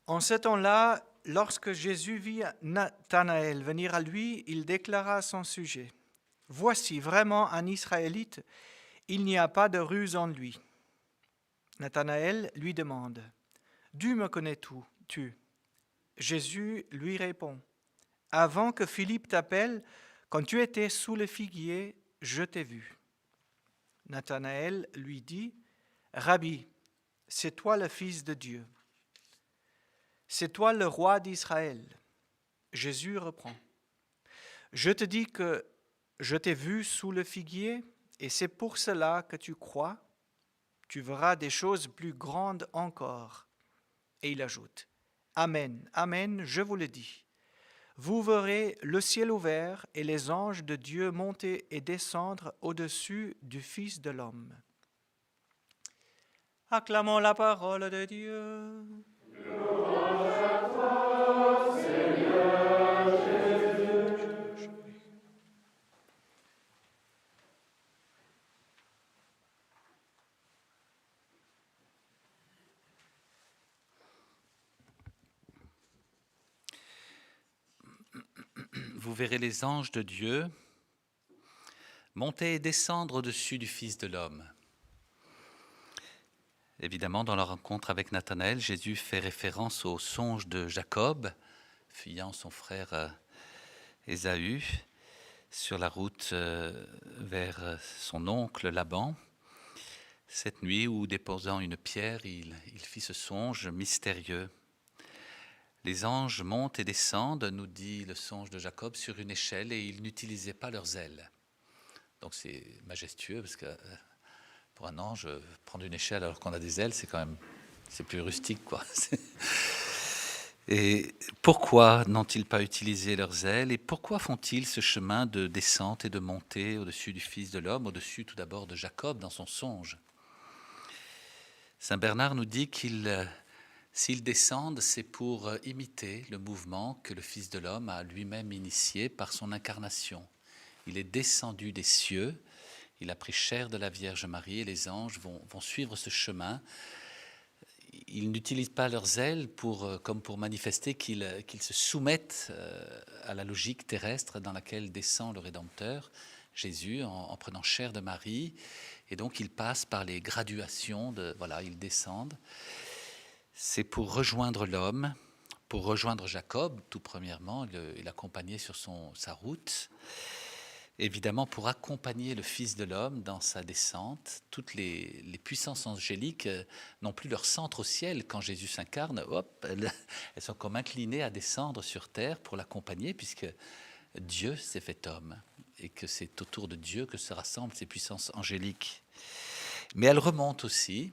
En ce temps-là, lorsque Jésus vit Nathanaël venir à lui, il déclara à son sujet: « Voici vraiment un Israélite, il n'y a pas de ruse en lui. » Nathanaël lui demande: « D'où me connais-tu » Jésus lui répond: « Avant que Philippe t'appelle, quand tu étais sous le figuier, je t'ai vu. » Nathanaël lui dit: « Rabbi, c'est toi le Fils de Dieu. C'est toi le roi d'Israël. » Jésus reprend: « Je te dis que je t'ai vu sous le figuier, et c'est pour cela que tu crois. Tu verras des choses plus grandes encore. » Et il ajoute: « Amen, amen, je vous le dis. Vous verrez le ciel ouvert et les anges de Dieu monter et descendre au-dessus du Fils de l'homme. » Acclamons la parole de Dieu. Vous verrez les anges de Dieu monter et descendre au-dessus du Fils de l'homme. Évidemment, dans leur rencontre avec Nathanaël, Jésus fait référence au songe de Jacob, fuyant son frère Ésaü, sur la route vers son oncle Laban. Cette nuit où, déposant une pierre, il fit ce songe mystérieux. Les anges montent et descendent, nous dit le songe de Jacob, sur une échelle, et ils n'utilisaient pas leurs ailes. Donc c'est majestueux, parce que pour un ange, prendre une échelle alors qu'on a des ailes, c'est plus rustique, quoi. Et pourquoi n'ont-ils pas utilisé leurs ailes, et pourquoi font-ils ce chemin de descente et de montée au-dessus du Fils de l'homme, au-dessus tout d'abord de Jacob dans son songe? Saint Bernard nous dit s'ils descendent, c'est pour imiter le mouvement que le Fils de l'homme a lui-même initié par son incarnation. Il est descendu des cieux, il a pris chair de la Vierge Marie, et les anges vont suivre ce chemin. Ils n'utilisent pas leurs ailes comme pour manifester qu'ils se soumettent à la logique terrestre dans laquelle descend le Rédempteur, Jésus, en prenant chair de Marie. Et donc ils passent par les graduations, ils descendent. C'est pour rejoindre l'homme, pour rejoindre Jacob, tout premièrement, il l'accompagnait sur sa route. Évidemment, pour accompagner le Fils de l'homme dans sa descente, toutes les puissances angéliques n'ont plus leur centre au ciel. Quand Jésus s'incarne, elles sont comme inclinées à descendre sur terre pour l'accompagner, puisque Dieu s'est fait homme, et que c'est autour de Dieu que se rassemblent ces puissances angéliques. Mais elles remontent aussi.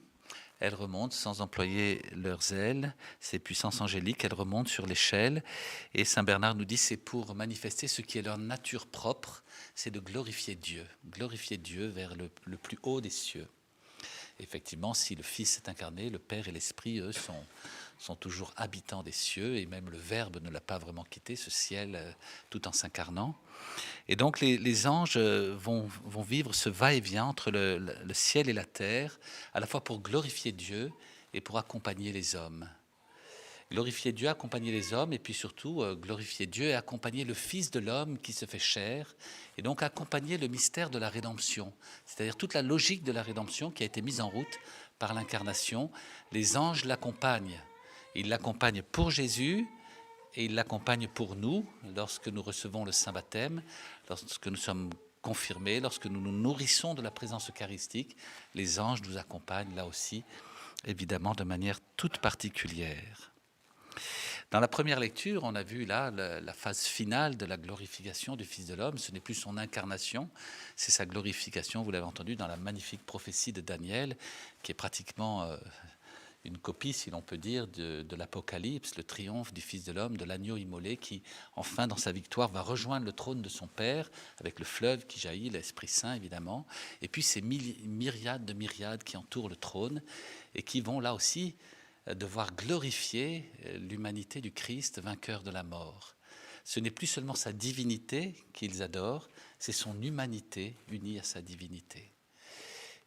Elles remontent sans employer leurs ailes, ces puissances angéliques, elles remontent sur l'échelle. Et Saint Bernard nous dit c'est pour manifester ce qui est leur nature propre, c'est de glorifier Dieu vers le plus haut des cieux. Effectivement, si le Fils est incarné, le Père et l'Esprit, eux, sont toujours habitants des cieux, et même le Verbe ne l'a pas vraiment quitté, ce ciel, tout en s'incarnant. Et donc les anges vont vivre ce va-et-vient entre le ciel et la terre, à la fois pour glorifier Dieu et pour accompagner les hommes. Glorifier Dieu, accompagner les hommes, et puis surtout glorifier Dieu et accompagner le Fils de l'homme qui se fait chair, et donc accompagner le mystère de la rédemption, c'est-à-dire toute la logique de la rédemption qui a été mise en route par l'incarnation. Les anges l'accompagnent. Ils l'accompagnent pour Jésus, et il l'accompagne pour nous lorsque nous recevons le Saint Baptême, lorsque nous sommes confirmés, lorsque nous nous nourrissons de la présence eucharistique. Les anges nous accompagnent là aussi, évidemment de manière toute particulière. Dans la première lecture, on a vu là la phase finale de la glorification du Fils de l'homme. Ce n'est plus son incarnation, c'est sa glorification. Vous l'avez entendu dans la magnifique prophétie de Daniel, qui est pratiquement une copie, si l'on peut dire, de l'Apocalypse, le triomphe du Fils de l'homme, de l'agneau immolé qui, enfin, dans sa victoire, va rejoindre le trône de son Père, avec le fleuve qui jaillit, l'Esprit Saint, évidemment, et puis ces myriades de myriades qui entourent le trône et qui vont, là aussi, devoir glorifier l'humanité du Christ, vainqueur de la mort. Ce n'est plus seulement sa divinité qu'ils adorent, c'est son humanité unie à sa divinité.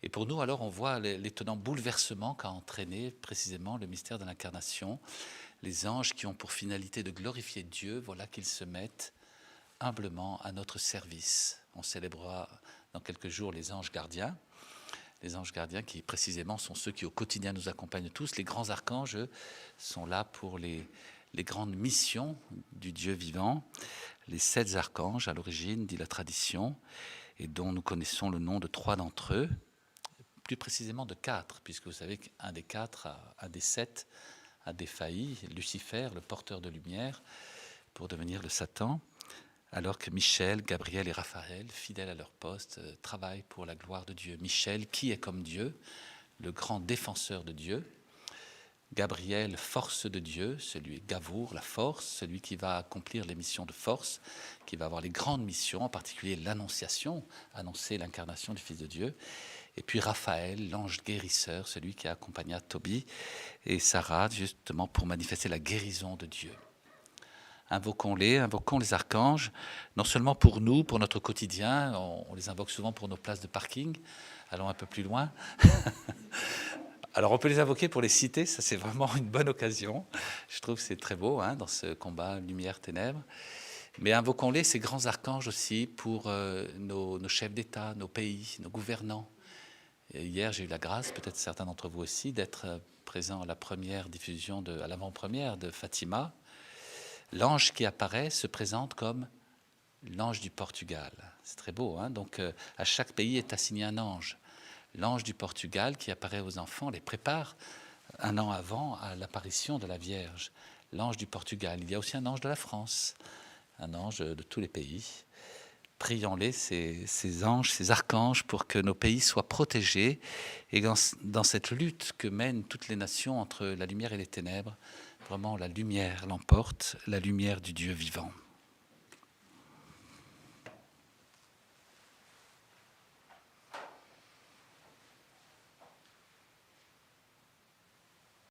Et pour nous, alors, on voit l'étonnant bouleversement qu'a entraîné précisément le mystère de l'incarnation. Les anges qui ont pour finalité de glorifier Dieu, voilà qu'ils se mettent humblement à notre service. On célébrera dans quelques jours les anges gardiens. Les anges gardiens qui précisément sont ceux qui au quotidien nous accompagnent tous. Les grands archanges sont là pour les grandes missions du Dieu vivant. Les 7 archanges à l'origine, dit la tradition, et dont nous connaissons le nom de 3 d'entre eux, plus précisément de 4, puisque vous savez qu'un des 4, un des 7 a défailli, Lucifer, le porteur de lumière, pour devenir le Satan, alors que Michel, Gabriel et Raphaël, fidèles à leur poste, travaillent pour la gloire de Dieu. Michel, qui est comme Dieu, le grand défenseur de Dieu. Gabriel, force de Dieu, celui Gavour, la force, celui qui va accomplir les missions de force, qui va avoir les grandes missions, en particulier l'annonciation, annoncer l'incarnation du Fils de Dieu. Et puis Raphaël, l'ange guérisseur, celui qui accompagna Tobie et Sarah, justement pour manifester la guérison de Dieu. Invoquons-les, invoquons les archanges, non seulement pour nous, pour notre quotidien, on les invoque souvent pour nos places de parking, allons un peu plus loin. Alors on peut les invoquer pour les citer, ça c'est vraiment une bonne occasion. Je trouve que c'est très beau dans ce combat lumière-ténèbres. Mais invoquons-les, ces grands archanges aussi, pour nos chefs d'État, nos pays, nos gouvernants. Et hier, j'ai eu la grâce, peut-être certains d'entre vous aussi, d'être présent à la première diffusion, à l'avant-première de Fatima. L'ange qui apparaît se présente comme l'ange du Portugal. C'est très beau, donc à chaque pays est assigné un ange. L'ange du Portugal qui apparaît aux enfants les prépare un an avant à l'apparition de la Vierge. L'ange du Portugal. Il y a aussi un ange de la France, un ange de tous les pays. Prions-les, ces anges, ces archanges, pour que nos pays soient protégés et dans cette lutte que mènent toutes les nations entre la lumière et les ténèbres, vraiment la lumière l'emporte, la lumière du Dieu vivant.